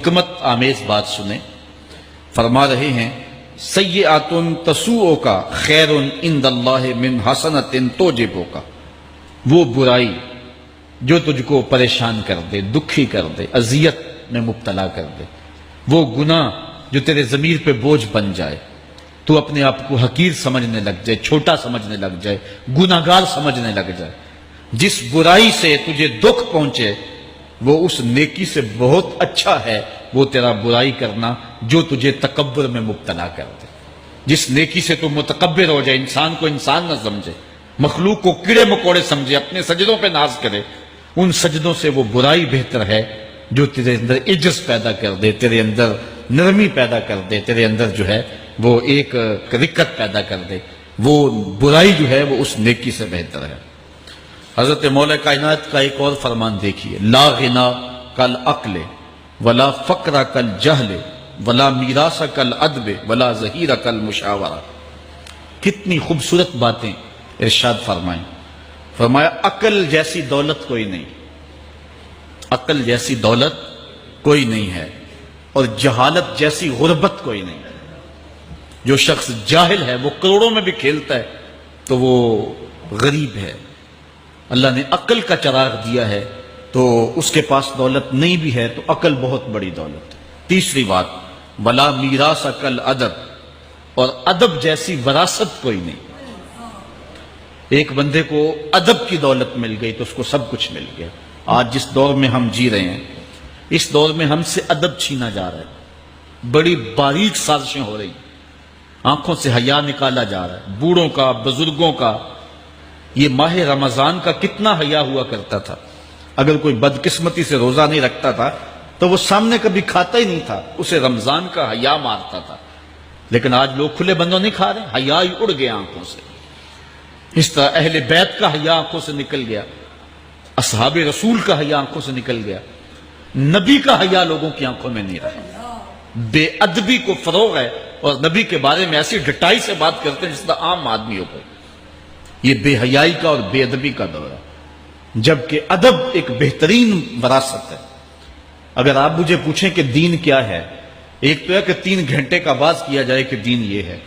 حکمت آمیز بات سنیں، فرما رہے ہیں سیئاتن تسوء کا خیر عند اللہ من حسنت توجبو کا، وہ برائی جو تجھ کو پریشان کر دے، دکھی کر دے، اذیت میں مبتلا کر دے، وہ گناہ جو تیرے ضمیر پہ بوجھ بن جائے، تو اپنے آپ کو حقیر سمجھنے لگ جائے، چھوٹا سمجھنے لگ جائے، گناہگار سمجھنے لگ جائے، جس برائی سے تجھے دکھ پہنچے وہ اس نیکی سے بہت اچھا ہے وہ تیرا برائی کرنا جو تجھے تکبر میں مبتلا کر دے۔ جس نیکی سے تو متکبر ہو جائے، انسان کو انسان نہ سمجھے، مخلوق کو کیڑے مکوڑے سمجھے، اپنے سجدوں پہ ناز کرے، ان سجدوں سے وہ برائی بہتر ہے جو تیرے اندر عجز پیدا کر دے، تیرے اندر نرمی پیدا کر دے، تیرے اندر جو ہے وہ ایک رقت پیدا کر دے، وہ برائی جو ہے وہ اس نیکی سے بہتر ہے۔ حضرت مولا کائنات کا ایک اور فرمان دیکھیے، لا غنا کل عقل ولا فقر کل جہل ولا میراث کل ادب ولا ظہیر کل مشاورہ۔ کتنی خوبصورت باتیں ارشاد فرمائیں۔ فرمایا عقل جیسی دولت کوئی نہیں، عقل جیسی دولت کوئی نہیں ہے، اور جہالت جیسی غربت کوئی نہیں۔ جو شخص جاہل ہے وہ کروڑوں میں بھی کھیلتا ہے تو وہ غریب ہے۔ اللہ نے عقل کا چراغ دیا ہے تو اس کے پاس دولت نہیں بھی ہے تو عقل بہت بڑی دولت ہے۔ تیسری بات، ولا میراث کل ادب، اور ادب جیسی وراثت کوئی نہیں۔ ایک بندے کو ادب کی دولت مل گئی تو اس کو سب کچھ مل گیا۔ آج جس دور میں ہم جی رہے ہیں اس دور میں ہم سے ادب چھینا جا رہا ہے، بڑی باریک سازشیں ہو رہی، آنکھوں سے حیا نکالا جا رہا ہے، بوڑھوں کا، بزرگوں کا۔ یہ ماہ رمضان کا کتنا حیا ہوا کرتا تھا، اگر کوئی بدقسمتی سے روزہ نہیں رکھتا تھا تو وہ سامنے کبھی کھاتا ہی نہیں تھا، اسے رمضان کا حیا مارتا تھا۔ لیکن آج لوگ کھلے بندوں نہیں کھا رہے، حیا ہی اڑ گیا آنکھوں سے۔ اس طرح اہل بیت کا حیا آنکھوں سے نکل گیا، اصحاب رسول کا حیا آنکھوں سے نکل گیا، نبی کا حیا لوگوں کی آنکھوں میں نہیں رہا۔ بے ادبی کو فروغ ہے، اور نبی کے بارے میں ایسی ڈٹائی سے بات کرتے ہیں جس طرح عام آدمیوں کو۔ یہ بے حیائی کا اور بے ادبی کا دور ہے، جبکہ ادب ایک بہترین وراثت ہے۔ اگر آپ مجھے پوچھیں کہ دین کیا ہے، ایک تو ہے کہ 3 گھنٹے کا آغاز کیا جائے کہ دین یہ ہے،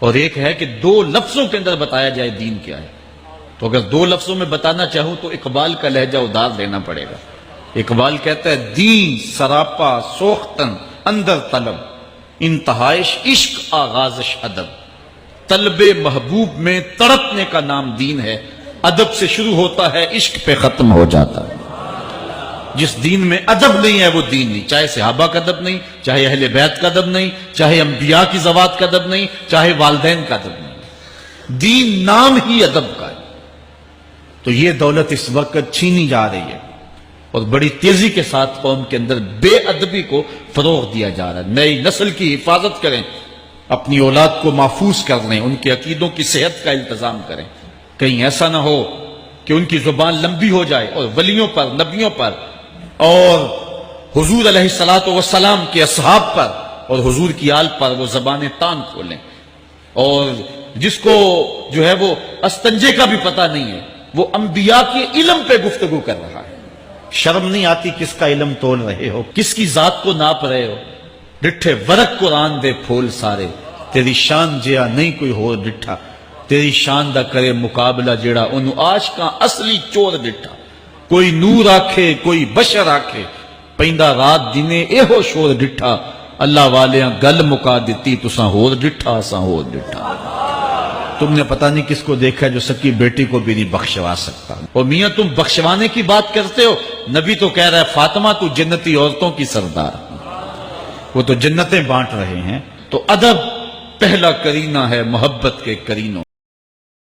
اور ایک ہے کہ 2 لفظوں کے اندر بتایا جائے دین کیا ہے۔ تو اگر 2 لفظوں میں بتانا چاہوں تو اقبال کا لہجہ ادار لینا پڑے گا۔ اقبال کہتا ہے دین سراپا سوختن اندر طلب، انتہائش عشق آغازش ادب۔ طلب محبوب میں تڑپنے کا نام دین ہے، ادب سے شروع ہوتا ہے عشق پہ ختم ہو جاتا ہے۔ جس دین میں ادب نہیں ہے وہ دین نہیں، چاہے صحابہ کا ادب نہیں، چاہے اہل بیت کا ادب نہیں، چاہے انبیاء کی ذوات کا ادب نہیں، چاہے والدین کا ادب نہیں، دین نام ہی ادب کا ہے۔ تو یہ دولت اس وقت چھینی جا رہی ہے، اور بڑی تیزی کے ساتھ قوم کے اندر بے ادبی کو فروغ دیا جا رہا ہے۔ نئی نسل کی حفاظت کریں، اپنی اولاد کو محفوظ کر لیں، ان کے عقیدوں کی صحت کا التزام کریں، کہیں ایسا نہ ہو کہ ان کی زبان لمبی ہو جائے اور ولیوں پر، نبیوں پر، اور حضور علیہ الصلوۃ والسلام کے اصحاب پر اور حضور کی آل پر وہ زبانیں تان کھولیں۔ اور جس کو جو ہے وہ استنجے کا بھی پتہ نہیں ہے، وہ انبیاء کے علم پہ گفتگو کر رہا ہے۔ شرم نہیں آتی کس کا علم تول رہے ہو، کس کی ذات کو ناپ رہے ہو۔ ڈٹھے ورق قرآن دے پھول سارے، تیری شان جیا نہیں کوئی ہو ڈٹھا، تیری شان دا کرے مقابلہ جیڑا انہوں عاشقاں اصلی چور ڈٹھا۔ کوئی نور آکھے کوئی بشر آکھے، پیندہ رات دینے اے ہو شور ڈٹھا، اللہ والیاں گل مکا دیتی تساں ہور ڈٹھا اساں ہور ڈٹھا۔ تم نے پتہ نہیں کس کو دیکھا جو سکی بیٹی کو بھی نہیں بخشوا سکتا۔ اور میاں تم بخشوانے کی بات کرتے ہو، نبی تو کہہ رہا ہے فاطمہ تو جنتی عورتوں کی سردار، وہ تو جنتیں بانٹ رہے ہیں۔ تو ادب پہلا کرینہ ہے محبت کے کرینوں